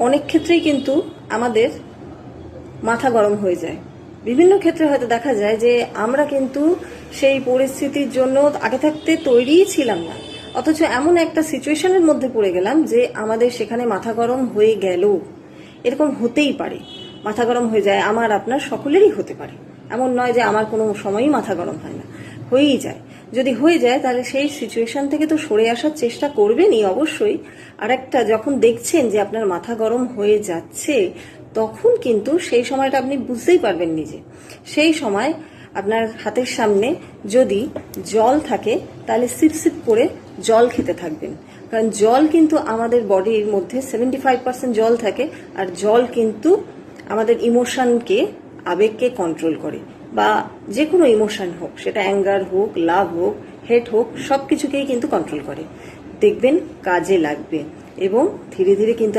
অনেক ক্ষেত্রেই কিন্তু আমাদের মাথা গরম হয়ে যায়। বিভিন্ন ক্ষেত্রে হয়তো দেখা যায় যে আমরা কিন্তু সেই পরিস্থিতির জন্য আগে থাকতে তৈরিই ছিলাম না, অথচ এমন একটা সিচুয়েশনের মধ্যে পড়ে গেলাম যে আমাদের সেখানে মাথা গরম হয়ে গেল। এরকম হতেই পারে, মাথা গরম হয়ে যায়, আমার আপনার সকলেরই হতে পারে। এমন নয় যে আমার কোনো সময়ই মাথা গরম হয় না, হয়েই যায়। যদি হয়ে যায় তাহলে সেই সিচুয়েশন থেকে তো সরে আসার চেষ্টা করবেনই অবশ্যই। আর একটা, যখন দেখছেন যে আপনার মাথা গরম হয়ে যাচ্ছে, তখন কিন্তু সেই সময়টা আপনি বুঝতেই পারবেন নিজে। সেই সময় আপনার হাতের সামনে যদি জল থাকে তাহলে সিপ সিপ করে জল খেতে থাকবেন, কারণ জল কিন্তু আমাদের বডির মধ্যে 75% জল থাকে। আর জল কিন্তু আমাদের ইমোশনকে, আবেগকে কন্ট্রোল করে, বা যে কোনো ইমোশন হোক, সেটা অ্যাঙ্গার হোক, লাভ হোক, হেট হোক, সব কিছুকেই কিন্তু কন্ট্রোল করে। দেখবেন কাজে লাগবে এবং ধীরে ধীরে কিন্তু